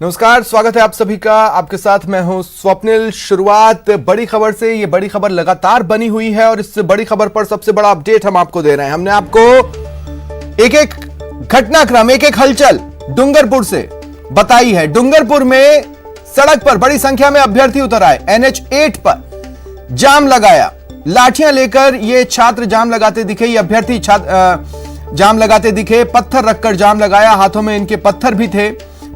नमस्कार, स्वागत है आप सभी का। आपके साथ मैं हूं स्वप्निल। शुरुआत बड़ी खबर से। ये बड़ी खबर लगातार बनी हुई है और इस बड़ी खबर पर सबसे बड़ा अपडेट हम आपको दे रहे हैं। हमने आपको एक एक घटनाक्रम, एक एक हलचल डूंगरपुर से बताई है। डूंगरपुर में सड़क पर बड़ी संख्या में अभ्यर्थी उतर आए। NH8 पर जाम लगाया, लाठियां लेकर ये छात्र जाम लगाते दिखे। ये अभ्यर्थी जाम लगाते दिखे, पत्थर रखकर जाम लगाया, हाथों में इनके पत्थर भी थे।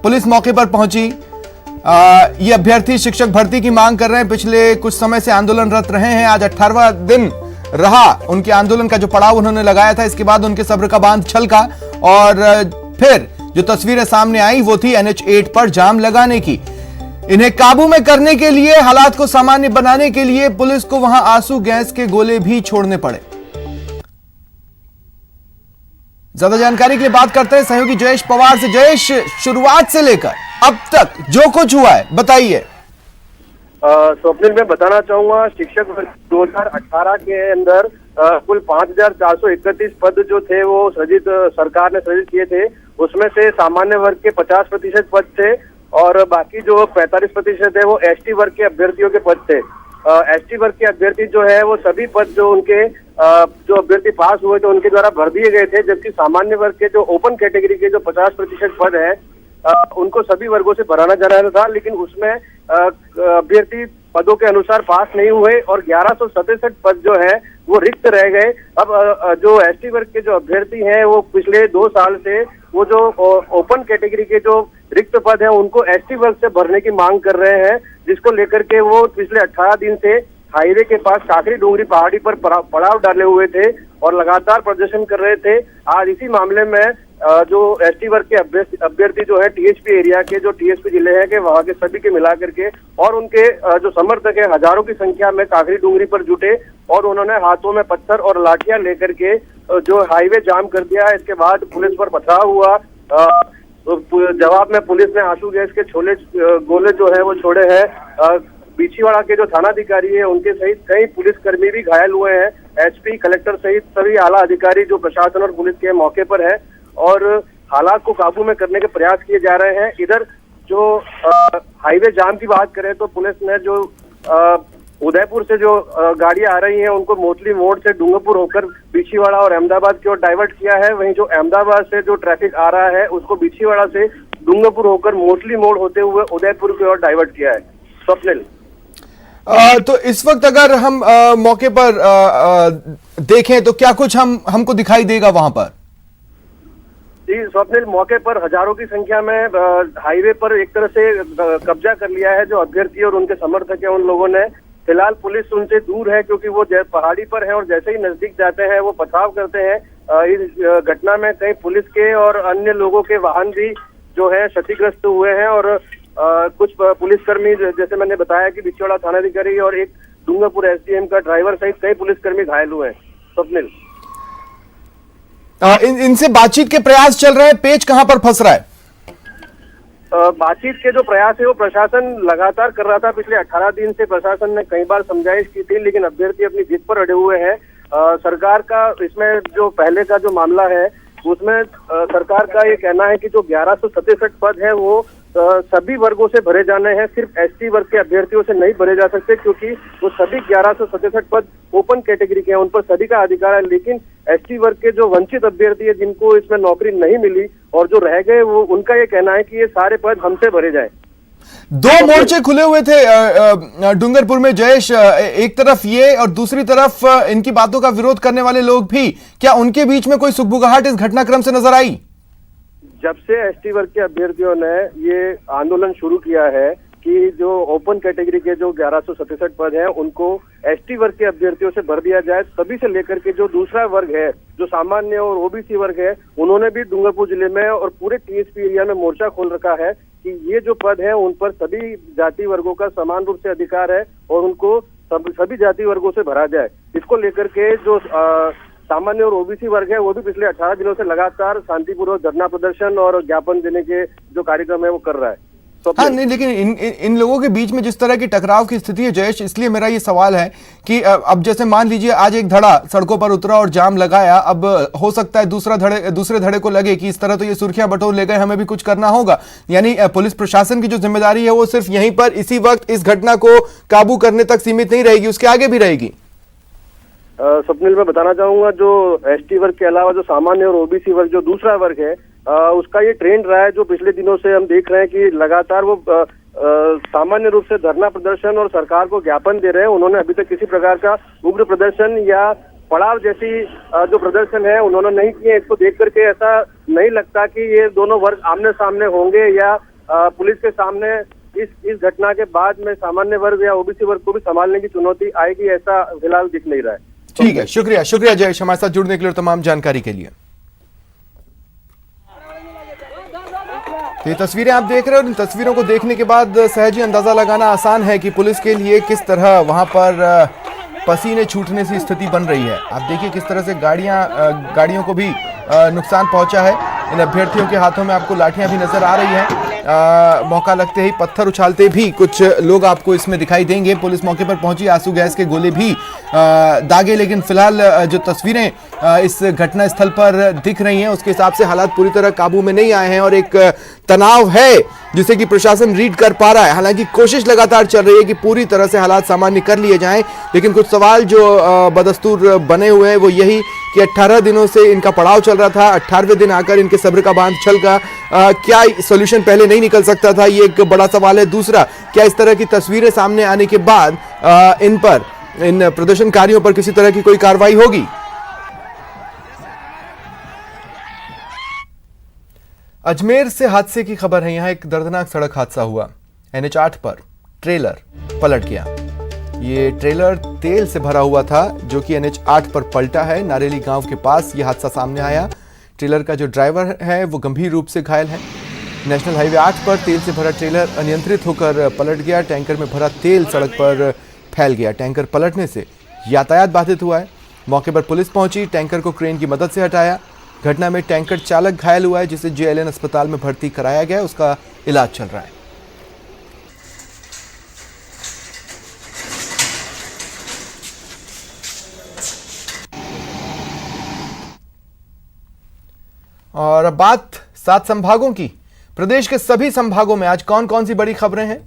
पुलिस मौके पर पहुंची। ये अभ्यर्थी शिक्षक भर्ती की मांग कर रहे हैं। पिछले कुछ समय से आंदोलनरत रहे हैं। आज 18वां दिन रहा उनके आंदोलन का, जो पड़ाव उन्होंने लगाया था। इसके बाद उनके सब्र का बांध छलका और फिर जो तस्वीरें सामने आई वो थी NH8 पर जाम लगाने की। इन्हें काबू में करने के लिए, हालात को सामान्य बनाने के लिए पुलिस को वहां आंसू गैस के गोले भी छोड़ने पड़े। ज्यादा जानकारी के लिए बात करते हैं सहयोगी जयेश पवार से। जयेश, शुरुआत से लेकर अब तक जो कुछ हुआ है बताइए। स्वप्निल, मैं बताना चाहूंगा, शिक्षक 2018 के अंदर कुल 5,431 पद जो थे वो सरकार ने सृजित किए थे। उसमें से सामान्य वर्ग के 50% पद थे और बाकी जो 45% है वो ST वर्ग के अभ्यर्थियों के पद थे। ST वर्ग के अभ्यर्थी जो है वो सभी पद जो उनके जो अभ्यर्थी पास हुए थे उनके द्वारा भर दिए गए थे, जबकि सामान्य वर्ग के जो ओपन कैटेगरी के जो 50% पद है उनको सभी वर्गों से भराना जाना था, लेकिन उसमें अभ्यर्थी पदों के अनुसार पास नहीं हुए और 1167 पद जो है वो रिक्त रह गए। अब जो ST वर्ग के जो अभ्यर्थी हैं वो पिछले 2 साल से वो जो ओपन कैटेगरी के जो रिक्त पद हैं उनको ST वर्ग से भरने की मांग कर रहे हैं, जिसको लेकर के वो पिछले 18 दिन से हाईवे के पास काकरी डूंगरी पहाड़ी पर पड़ाव डाले हुए थे और लगातार प्रदर्शन कर रहे थे। आज इसी मामले में जो ST वर्ग के अभ्यर्थी जो है TSP एरिया के, जो TSP जिले हैं के वहां के सभी के मिला करके और उनके जो समर्थक है हजारों की संख्या में काकरी डूंगरी पर जुटे और उन्होंने हाथों में पत्थर और लाठियां लेकर के जो हाईवे जाम कर दिया है। इसके बाद पुलिस पर पथराव हुआ। जवाब में पुलिस ने आंसू गैस के गोले जो है वो छोड़े हैं। बिछीवाड़ा के जो थानाधिकारी है उनके सहित कई पुलिसकर्मी भी घायल हुए हैं। SP, कलेक्टर सहित सभी आला अधिकारी जो प्रशासन और पुलिस के मौके पर है और हालात को काबू में करने के प्रयास किए जा रहे हैं। इधर जो हाईवे जाम की बात करें तो पुलिस ने जो उदयपुर से जो गाड़ियां आ रही हैं उनको मोतली मोड़ से डूंगरपुर होकर बिछीवाड़ा और अहमदाबाद की ओर डाइवर्ट किया है। वहीं जो अहमदाबाद से जो ट्रैफिक आ रहा है उसको बिछीवाड़ा से डूंगरपुर होकर मोतली मोड़ होते हुए उदयपुर की ओर डाइवर्ट किया है। स्वप्निल, तो इस वक्त अगर हम मौके पर देखें तो क्या कुछ हमको दिखाई देगा वहां पर? जी स्वप्निल, मौके पर हजारों की संख्या में हाईवे पर एक तरह से कब्जा कर लिया है जो अभ्यर्थी और उनके समर्थक है उन लोगों ने। फिलहाल पुलिस उनसे दूर है क्योंकि वो पहाड़ी पर है और जैसे ही नजदीक जाते हैं वो पथराव करते हैं। इस घटना में कई पुलिस के और अन्य लोगों के वाहन भी जो है क्षतिग्रस्त हुए हैं और कुछ पुलिसकर्मी, जैसे मैंने बताया कि बिछवाड़ा थानाधिकारी और एक डूंगरपुर SDM का ड्राइवर सहित कई पुलिसकर्मी घायल हुए हैं। स्वप्निल, इनसे बातचीत के प्रयास चल रहे हैं, पेच कहां पर फंस रहा है? बातचीत के जो प्रयास है वो प्रशासन लगातार कर रहा था। पिछले 18 दिन से प्रशासन ने कई बार समझाइश की थी, लेकिन अभ्यर्थी अपनी जिद पर अड़े हुए हैं। सरकार का इसमें जो पहले का जो मामला है उसमें सरकार का ये कहना है कि जो 1167 पद है वो सभी वर्गों से भरे जाने हैं, सिर्फ ST वर्ग के अभ्यर्थियों से नहीं भरे जा सकते क्योंकि वो सभी 1167 पद ओपन कैटेगरी के हैं, उन पर सभी का अधिकार है। लेकिन ST वर्ग के जो वंचित अभ्यर्थी है जिनको इसमें नौकरी नहीं मिली और जो रह गए वो उनका ये कहना है कि ये सारे पद हमसे भरे जाए। 2 मोर्चे खुले हुए थे डूंगरपुर में जयेश, एक तरफ ये और दूसरी तरफ इनकी बातों का विरोध करने वाले लोग भी। क्या उनके बीच में कोई सुगबुगाहट इस घटनाक्रम से नजर आई? जब से ST वर्ग के अभ्यर्थियों ने ये आंदोलन शुरू किया है कि जो ओपन कैटेगरी के जो 1167 पद हैं उनको ST वर्ग के अभ्यर्थियों से भर दिया जाए, तभी से लेकर के जो दूसरा वर्ग है जो सामान्य और OBC वर्ग है उन्होंने भी डूंगरपुर जिले में और पूरे TSP एरिया में मोर्चा खोल रखा है कि ये जो पद है उन पर सभी जाति वर्गों का समान रूप से अधिकार है और उनको सभी जाति वर्गों से भरा जाए। इसको लेकर के जो सामान्य और OBC वर्ग है वो भी पिछले 18 दिनों से लगातार शांतिपूर्वक धरना प्रदर्शन और ज्ञापन देने के जो कार्यक्रम है वो कर रहा है। हाँ नहीं, लेकिन इन लोगों के बीच में जिस तरह की टकराव की स्थिति है जयेश, इसलिए मेरा ये सवाल है कि अब जैसे मान लीजिए आज एक धड़ा सड़कों पर उतरा और जाम लगाया, अब हो सकता है दूसरे धड़े को लगे कि इस तरह तो ये सुर्खियां बटोर ले गए, हमें भी कुछ करना होगा। यानी पुलिस प्रशासन की जो जिम्मेदारी है वो सिर्फ यहीं पर इसी वक्त इस घटना को काबू करने तक सीमित नहीं रहेगी, उसके आगे भी रहेगी। स्वप्निल, मैं बताना चाहूंगा जो एसटी वर्ग के अलावा जो सामान्य और ओबीसी वर्ग जो दूसरा वर्ग है, उसका ये ट्रेंड रहा है जो पिछले दिनों से हम देख रहे हैं कि लगातार वो सामान्य रूप से धरना प्रदर्शन और सरकार को ज्ञापन दे रहे हैं। उन्होंने अभी तक किसी प्रकार का उग्र प्रदर्शन या पड़ाव जैसी जो प्रदर्शन है उन्होंने नहीं किए। इसको देख करके ऐसा नहीं लगता कि ये दोनों वर्ग आमने सामने होंगे या पुलिस के सामने इस घटना के बाद में सामान्य वर्ग या ओबीसी वर्ग को भी संभालने की चुनौती आएगी, ऐसा फिलहाल दिख नहीं रहा है। ठीक है, शुक्रिया जयेश हमारे साथ जुड़ने के लिए और तमाम जानकारी के लिए। तो ये तस्वीरें आप देख रहे हो, इन तस्वीरों को देखने के बाद सहज ही अंदाजा लगाना आसान है कि पुलिस के लिए किस तरह वहां पर पसीने छूटने की स्थिति बन रही है। आप देखिए किस तरह से गाड़ियों को भी नुकसान पहुंचा है। इन अभ्यर्थियों के हाथों में आपको लाठियां भी नजर आ रही हैं। मौका लगते ही पत्थर उछालते भी कुछ लोग आपको इसमें दिखाई देंगे। पुलिस मौके पर पहुंची, आंसू गैस के गोले भी दागे, लेकिन फिलहाल जो तस्वीरें इस घटना स्थल पर दिख रही हैं उसके हिसाब से हालात पूरी तरह काबू में नहीं आए हैं और एक तनाव है जिसे कि प्रशासन रीड कर पा रहा है। हालांकि कोशिश लगातार चल रही है कि पूरी तरह से हालात सामान्य कर लिए जाएं, लेकिन कुछ सवाल जो बदस्तूर बने हुए हैं वो यही कि 18 दिनों से इनका पड़ाव चल रहा था, 18वें दिन आकर इनके सब्र का बांध छलका। क्या सॉल्यूशन पहले नहीं निकल सकता था, ये एक बड़ा सवाल है। दूसरा, क्या इस तरह की तस्वीरें सामने आने के बाद इन प्रदर्शनकारियों पर किसी तरह की कोई कार्रवाई होगी? अजमेर से हादसे की खबर है। यहां एक दर्दनाक सड़क हादसा हुआ। NH 8 पर ट्रेलर पलट गया। ये ट्रेलर तेल से भरा हुआ था जो कि NH 8 पर पलटा है। नारेली गांव के पास यह हादसा सामने आया। ट्रेलर का जो ड्राइवर है वो गंभीर रूप से घायल है। नेशनल हाईवे 8 पर तेल से भरा ट्रेलर अनियंत्रित होकर पलट गया। टैंकर में भरा तेल सड़क पर फैल गया। टैंकर पलटने से यातायात बाधित हुआ है। मौके पर पुलिस पहुंची, टैंकर को क्रेन की मदद से हटाया। घटना में टैंकर चालक घायल हुआ है जिसे JLN अस्पताल में भर्ती कराया गया है। उसका इलाज चल रहा है। और अब बात 7 संभागों की। प्रदेश के सभी संभागों में आज कौन कौन सी बड़ी खबरें हैं,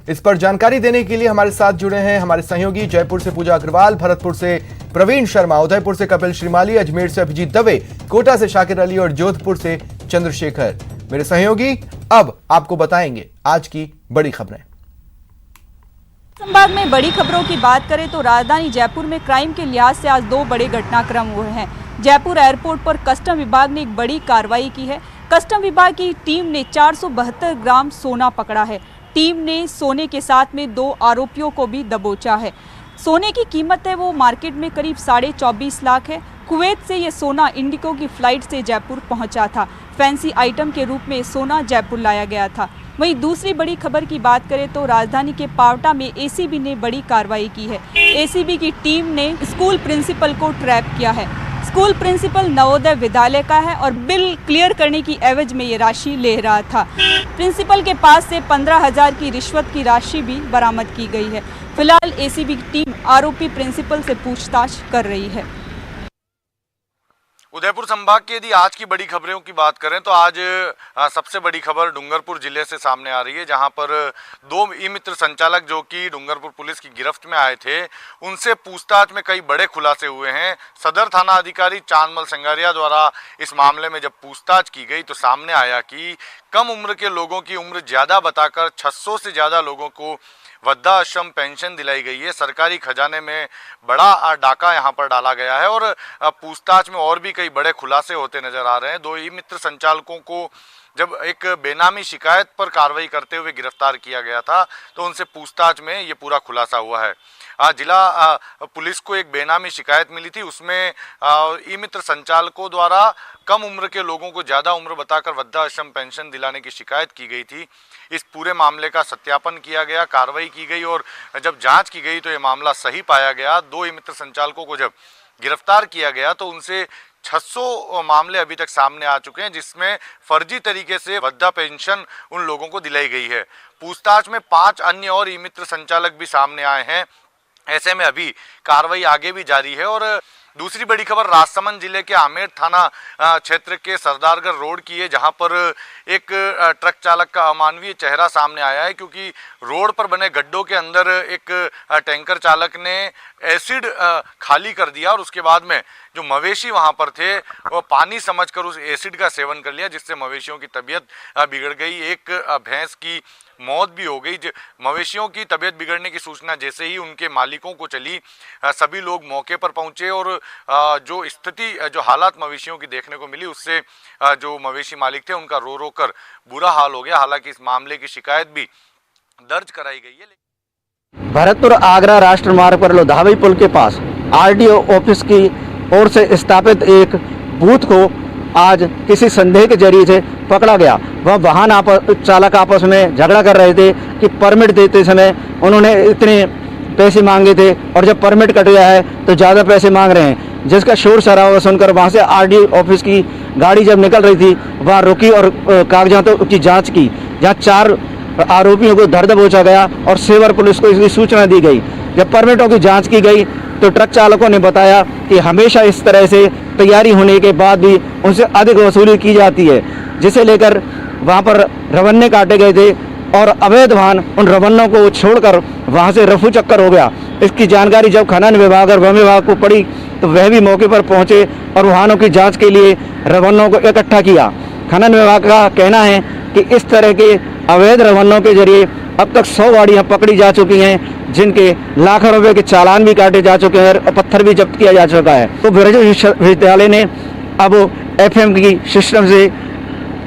इस पर जानकारी देने के लिए हमारे साथ जुड़े हैं हमारे सहयोगी। जयपुर से पूजा अग्रवाल, भरतपुर से प्रवीण शर्मा, उदयपुर से कपिल श्रीमाली, अजमेर से अभिजीत दवे, कोटा से शाकिर अली और जोधपुर से चंद्रशेखर मेरे सहयोगी अब आपको बताएंगे आज की बड़ी खबरें। संभाग में बड़ी खबरों की बात करें तो राजधानी जयपुर में क्राइम के लिहाज से आज 2 बड़े घटनाक्रम हुए हैं। जयपुर एयरपोर्ट पर कस्टम विभाग ने एक बड़ी कार्रवाई की है। कस्टम विभाग की टीम ने 472 ग्राम सोना पकड़ा है। टीम ने सोने के साथ में 2 आरोपियों को भी दबोचा है। सोने की कीमत है वो मार्केट में करीब 24.5 लाख है। कुवैत से ये सोना इंडिगो की फ्लाइट से जयपुर पहुंचा था। फैंसी आइटम के रूप में सोना जयपुर लाया गया था। वहीं दूसरी बड़ी खबर की बात करें तो राजधानी के पावटा में ACB ने बड़ी कार्रवाई की है। ACB की टीम ने स्कूल प्रिंसिपल को ट्रैप किया है। स्कूल प्रिंसिपल नवोदय विद्यालय का है और बिल क्लियर करने की एवज में ये राशि ले रहा था। प्रिंसिपल के पास से 15,000 की रिश्वत की राशि भी बरामद की गई है। फिलहाल ACB की टीम आरोपी प्रिंसिपल से पूछताछ कर रही है। उदयपुर संभाग की यदि आज की बड़ी खबरों की बात करें तो आज सबसे बड़ी खबर डूंगरपुर जिले से सामने आ रही है, जहां पर 2 ई-मित्र संचालक जो कि डूंगरपुर पुलिस की गिरफ्त में आए थे, उनसे पूछताछ में कई बड़े खुलासे हुए हैं। सदर थाना अधिकारी चांदमल संगारिया द्वारा इस मामले में जब पूछताछ की गई तो सामने आया कि कम उम्र के लोगों की उम्र ज्यादा बताकर 600 से ज्यादा लोगों को वृद्धाश्रम पेंशन दिलाई गई है। सरकारी खजाने में बड़ा डाका यहां पर डाला गया है और पूछताछ में और भी कई बड़े खुलासे होते नजर आ रहे हैं। 2 ई-मित्र संचालकों को जब एक बेनामी शिकायत पर कार्रवाई करते हुए गिरफ्तार किया गया था तो उनसे पूछताछ में ये पूरा खुलासा हुआ है। जिला पुलिस को एक बेनामी शिकायत मिली थी, उसमें ई-मित्र संचालकों द्वारा कम उम्र के लोगों को ज़्यादा उम्र बताकर वृद्धाश्रम पेंशन दिलाने की शिकायत की गई थी। इस पूरे मामले का सत्यापन किया गया, कार्रवाई की गई और जब जांच की गई तो ये मामला सही पाया गया। 2 ई-मित्र संचालकों को जब गिरफ्तार किया गया तो उनसे 600 मामले अभी तक सामने आ चुके हैं, जिसमें फर्जी तरीके से वृद्धा पेंशन उन लोगों को दिलाई गई है। पूछताछ में 5 अन्य और ई मित्र संचालक भी सामने आए हैं। ऐसे में अभी कार्रवाई आगे भी जारी है। और दूसरी बड़ी खबर राजसमंद जिले के आमेर थाना क्षेत्र के सरदारगढ़ रोड की है, जहां पर एक ट्रक चालक का अमानवीय चेहरा सामने आया है, क्योंकि रोड पर बने गड्ढों के अंदर एक टैंकर चालक ने एसिड खाली कर दिया और उसके बाद में जो मवेशी वहां पर थे वो पानी समझकर उस एसिड का सेवन कर लिया, जिससे मवेशियों की तबीयत बिगड़ गई। एक भैंस की मौत भी हो गई। मवेशियों की तबीयत बिगड़ने की सूचना जैसे ही उनके मालिकों को चली, सभी लोग मौके पर पहुंचे और जो स्थिति, जो हालात मवेशियों की देखने को मिली, उससे जो मवेशी मालिक थे उनका रो रो कर बुरा हाल हो गया। हालांकि इस मामले की शिकायत भी दर्ज कराई गई है। भरतपुर आगरा राष्ट्रीय मार्ग पर लोधावी पुल के पास आरटीओ ऑफिस की ओर से स्थापित एक बूथ को आज किसी संदेह के जरिए से पकड़ा गया। वह वाहन चालक आपस में झगड़ा कर रहे थे कि परमिट देते समय उन्होंने इतने पैसे मांगे थे और जब परमिट कट गया है तो ज़्यादा पैसे मांग रहे हैं, जिसका शोर शराबा सुनकर वहां से आरटीओ ऑफिस की गाड़ी जब निकल रही थी वह रुकी और कागजातों की जाँच की, जहाँ 4 आरोपियों को धर दबोचा गया और सेवर पुलिस को इसकी सूचना दी गई। जब परमिटों की जांच की गई तो ट्रक चालकों ने बताया कि हमेशा इस तरह से तैयारी होने के बाद भी उनसे अधिक वसूली की जाती है, जिसे लेकर वहां पर रवन्ने काटे गए थे और अवैध वाहन उन रवन्नों को छोड़कर वहां से रफू चक्कर हो गया। इसकी जानकारी जब खनन विभाग और वन विभाग को पड़ी तो वह भी मौके पर पहुंचे और वाहनों की जाँच के लिए रवन्नों को इकट्ठा किया। खनन विभाग का कहना है कि इस तरह के अवैध रवन्नों के जरिए अब तक 100 गाड़ियां पकड़ी जा चुकी हैं, जिनके लाखों रुपए के चालान भी काटे जा चुके हैं और पत्थर भी जब्त किया जा चुका है। तो ब्रज विश्वविद्यालय ने अब एफएम की सिस्टम से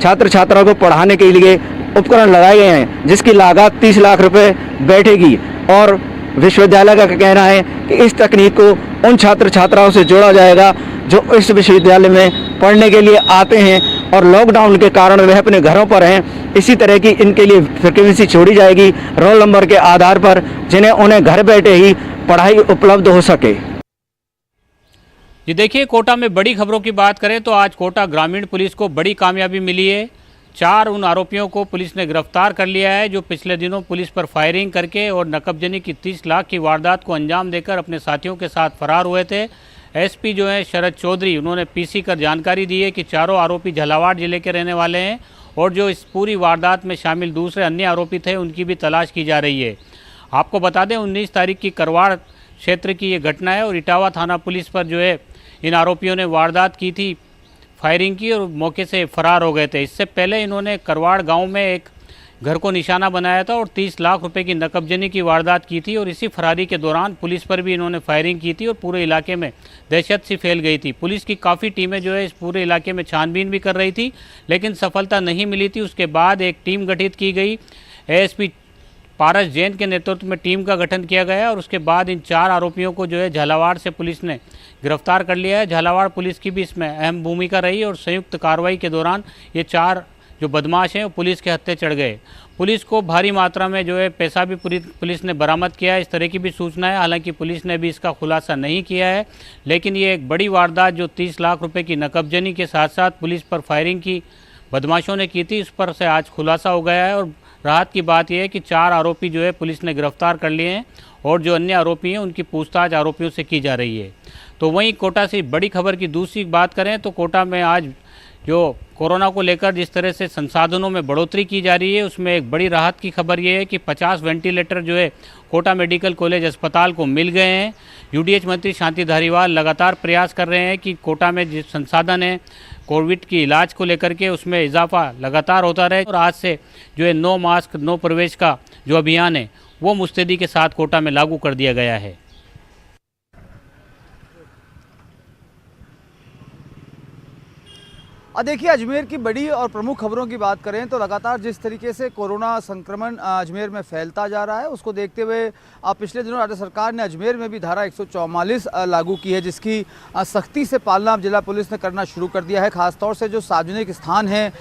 छात्र छात्राओं को पढ़ाने के लिए उपकरण लगाए गए हैं, जिसकी लागत 30 लाख रुपए बैठेगी। और विश्वविद्यालय का कहना है कि इस तकनीक को उन छात्र छात्राओं से जोड़ा जाएगा जो इस विश्वविद्यालय में पढ़ने के लिए आते हैं और लॉकडाउन के कारण वह अपने घरों पर हैं। इसी तरह की इनके लिए फ्रिक्वेंसी छोड़ी जाएगी रोल नंबर के आधार पर, जिन्हें उन्हें घर बैठे ही पढ़ाई उपलब्ध हो सके। जी देखिए, कोटा में बड़ी खबरों की बात करें तो आज कोटा ग्रामीण पुलिस को बड़ी कामयाबी मिली है। 4 उन आरोपियों को पुलिस ने गिरफ्तार कर लिया है जो पिछले दिनों पुलिस पर फायरिंग करके और नकबजनी की 30 लाख की वारदात को अंजाम देकर अपने साथियों के साथ फरार हुए थे। एसपी जो है शरद चौधरी, उन्होंने पीसी कर जानकारी दी है कि चारों आरोपी झालावाड़ जिले के रहने वाले हैं और जो इस पूरी वारदात में शामिल दूसरे अन्य आरोपी थे उनकी भी तलाश की जा रही है। आपको बता दें 19 तारीख की करवाड़ क्षेत्र की ये घटना है और इटावा थाना पुलिस पर जो है इन आरोपियों ने वारदात की थी, फायरिंग की और मौके से फरार हो गए थे। इससे पहले इन्होंने करवाड़ गांव में एक घर को निशाना बनाया था और 30 लाख रुपए की नकबजनी की वारदात की थी और इसी फरारी के दौरान पुलिस पर भी इन्होंने फायरिंग की थी और पूरे इलाके में दहशत सी फैल गई थी। पुलिस की काफ़ी टीमें जो है इस पूरे इलाके में छानबीन भी कर रही थी, लेकिन सफलता नहीं मिली थी। उसके बाद एक टीम गठित की गई, एएसपी पारस जैन के नेतृत्व में टीम का गठन किया गया और उसके बाद इन 4 आरोपियों को जो है झालावाड़ से पुलिस ने गिरफ्तार कर लिया है। झालावाड़ पुलिस की भी इसमें अहम भूमिका रही और संयुक्त कार्रवाई के दौरान ये 4 जो बदमाश हैं वो पुलिस के हत्थे चढ़ गए। पुलिस को भारी मात्रा में जो है पैसा भी पुलिस ने बरामद किया है, इस तरह की भी सूचना है। हालांकि पुलिस ने भी इसका खुलासा नहीं किया है, लेकिन ये एक बड़ी वारदात जो 30 लाख रुपए की नकबजनी के साथ साथ पुलिस पर फायरिंग की बदमाशों ने की थी, इस पर से आज खुलासा हो गया है। और राहत की बात यह है कि 4 आरोपी जो है पुलिस ने गिरफ्तार कर लिए हैं और जो अन्य आरोपी हैं उनकी पूछताछ आरोपियों से की जा रही है। तो वहीं कोटा से बड़ी खबर की दूसरी बात करें तो कोटा में आज जो कोरोना को लेकर जिस तरह से संसाधनों में बढ़ोतरी की जा रही है, उसमें एक बड़ी राहत की खबर ये है कि 50 वेंटिलेटर जो है कोटा मेडिकल कॉलेज अस्पताल को मिल गए हैं। यूडीएच मंत्री शांति धारीवाल लगातार प्रयास कर रहे हैं कि कोटा में जिस संसाधन है कोविड की इलाज को लेकर के उसमें इजाफा लगातार होता रहे और आज से जो है नो मास्क नो प्रवेश का जो अभियान है वो मुस्तैदी के साथ कोटा में लागू कर दिया गया है। और देखिए, अजमेर की बड़ी और प्रमुख खबरों की बात करें तो लगातार जिस तरीके से कोरोना संक्रमण अजमेर में फैलता जा रहा है, उसको देखते हुए पिछले दिनों राज्य सरकार ने अजमेर में भी धारा 144 लागू की है, जिसकी सख्ती से पालना अब जिला पुलिस ने करना शुरू कर दिया है। खासतौर से जो सार्वजनिक स्थान हैं,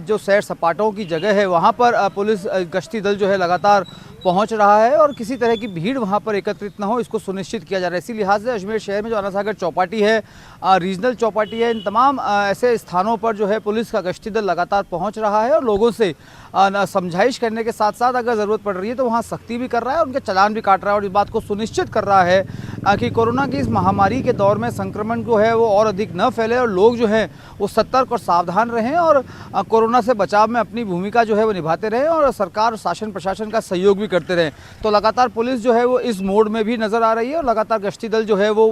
जो सैर सपाटों की जगह है, वहाँ पर पुलिस गश्ती दल जो है लगातार पहुंच रहा है और किसी तरह की भीड़ वहां पर एकत्रित न हो, इसको सुनिश्चित किया जा रहा है। इसी लिहाज से अजमेर शहर में जो आना सागर चौपाटी है, रीजनल चौपाटी है, इन तमाम ऐसे स्थानों पर जो है पुलिस का गश्ती दल लगातार पहुंच रहा है और लोगों से समझाइश करने के साथ साथ अगर ज़रूरत पड़ रही है तो वहाँ सख्ती भी कर रहा है, उनके चालान भी काट रहा है और इस बात को सुनिश्चित कर रहा है कि कोरोना की इस महामारी के दौर में संक्रमण जो है वो और अधिक न फैले और लोग जो हैं वो सतर्क और सावधान रहें और कोरोना से बचाव में अपनी भूमिका जो है वो निभाते रहें और सरकार और शासन प्रशासन का सहयोग भी करते रहें। तो लगातार पुलिस जो है वो इस मोड में भी नज़र आ रही है और लगातार गश्ती दल जो है वो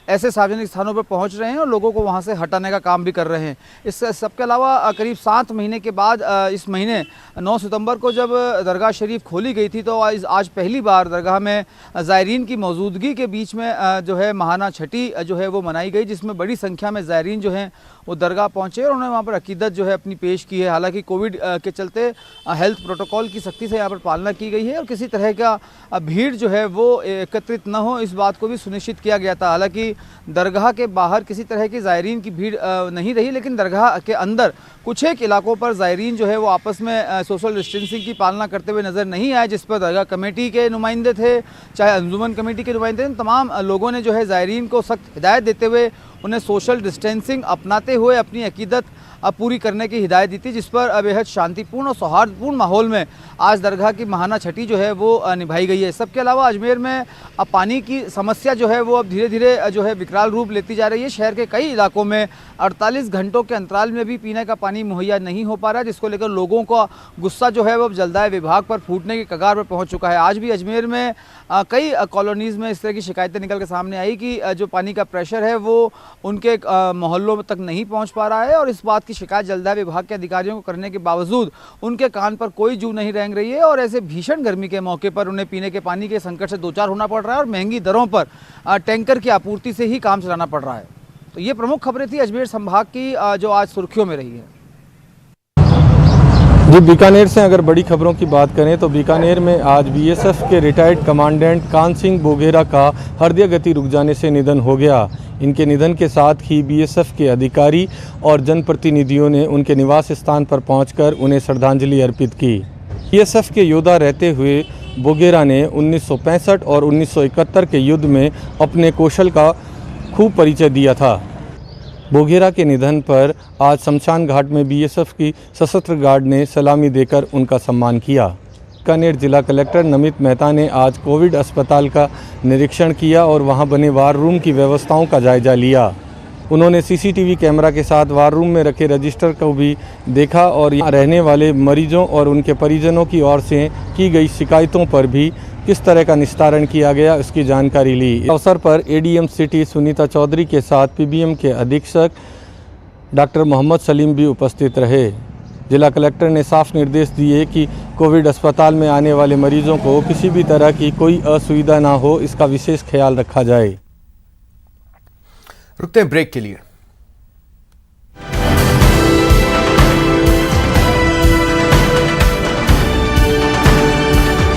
ऐसे सार्वजनिक स्थानों पर पहुँच रहे हैं और लोगों को वहाँ से हटाने का काम भी कर रहे हैं। इस सबके अलावा करीब 7 महीने के बाद इस महीने 9 सितंबर को जब दरगाह शरीफ खोली गई थी तो आज पहली बार दरगाह में ज़ायरीन की मौजूदगी के बीच में जो है महाना छठी जो है वो मनाई गई, जिसमें बड़ी संख्या में ज़ायरीन जो हैं वो दरगाह पहुंचे और उन्होंने वहाँ पर अकीदत जो है अपनी पेश की है। हालांकि कोविड के चलते हेल्थ प्रोटोकॉल की सख्ती से यहाँ पर पालना की गई है और किसी तरह का भीड़ जो है वो एकत्रित न हो, इस बात को भी सुनिश्चित किया गया था। हालांकि दरगाह के बाहर किसी तरह की ज़ायरीन की भीड़ नहीं रही, लेकिन दरगाह के अंदर कुछ एक इलाकों पर ज़ायरीन जो है वो आपस में सोशल डिस्टेंसिंग की पालना करते हुए नज़र नहीं आए, जिस पर दरगाह कमेटी के नुमाइंदे थे, चाहे अंजुमन कमेटी के नुमाइंदे थे, तमाम लोगों ने जो है ज़ायरीन को सख्त हिदायत देते हुए उन्हें सोशल डिस्टेंसिंग अपनाते हुए अपनी अकीदत पूरी करने की हिदायत दी थी, जिस पर बेहद शांतिपूर्ण और सौहार्दपूर्ण माहौल में आज दरगाह की महाना छठी जो है वो निभाई गई है। सबके अलावा अजमेर में अब पानी की समस्या जो है वो अब धीरे धीरे जो है विकराल रूप लेती जा रही है। शहर के कई इलाकों में 48 घंटों के अंतराल में भी पीने का पानी मुहैया नहीं हो पा रहा है, जिसको लेकर लोगों का गुस्सा जो है वो अब जलदाय विभाग पर फूटने की कगार पर पहुँच चुका है। आज भी अजमेर में कई कॉलोनीज़ में इस तरह की शिकायतें निकल के सामने आई कि जो पानी का प्रेशर है वो उनके मोहल्लों तक नहीं पहुँच पा रहा है और इस बात की शिकायत जलदाय विभाग के अधिकारियों को करने के बावजूद उनके कान पर कोई जू नहीं रेंग रही है और ऐसे भीषण गर्मी के मौके पर उन्हें पीने के पानी के संकट से दो चार होना पड़ रहा है और महंगी दरों पर टैंकर की आपूर्ति से ही काम चलाना पड़ रहा है। तो ये प्रमुख खबरें थी अजमेर संभाग की जो आज सुर्खियों में रही है। जी, बीकानेर से अगर बड़ी खबरों की बात करें तो बीकानेर में आज बीएसएफ के रिटायर्ड कमांडेंट कान सिंह बोघेरा का हृदय गति रुक जाने से निधन हो गया। इनके निधन के साथ ही बीएसएफ के अधिकारी और जनप्रतिनिधियों ने उनके निवास स्थान पर पहुंचकर उन्हें श्रद्धांजलि अर्पित की। बीएसएफ के योद्धा रहते हुए बोघेरा ने 1965 और 1971 के युद्ध में अपने कौशल का खूब परिचय दिया था। बोघेरा के निधन पर आज शमशान घाट में बीएसएफ की सशस्त्र गार्ड ने सलामी देकर उनका सम्मान किया। बीकानेर जिला कलेक्टर नमित मेहता ने आज कोविड अस्पताल का निरीक्षण किया और वहां बने वार रूम की व्यवस्थाओं का जायजा लिया। उन्होंने सीसीटीवी कैमरा के साथ वार रूम में रखे रजिस्टर को भी देखा और यहाँ रहने वाले मरीजों और उनके परिजनों की ओर से की गई शिकायतों पर भी किस तरह का निस्तारण किया गया उसकी जानकारी ली। इस अवसर पर एडीएम सिटी सुनीता चौधरी के साथ पीबीएम के अधीक्षक डॉक्टर मोहम्मद सलीम भी उपस्थित रहे। जिला कलेक्टर ने साफ निर्देश दिए कि कोविड अस्पताल में आने वाले मरीजों को किसी भी तरह की कोई असुविधा ना हो, इसका विशेष ख्याल रखा जाए। रुकते हैं ब्रेक के लिए।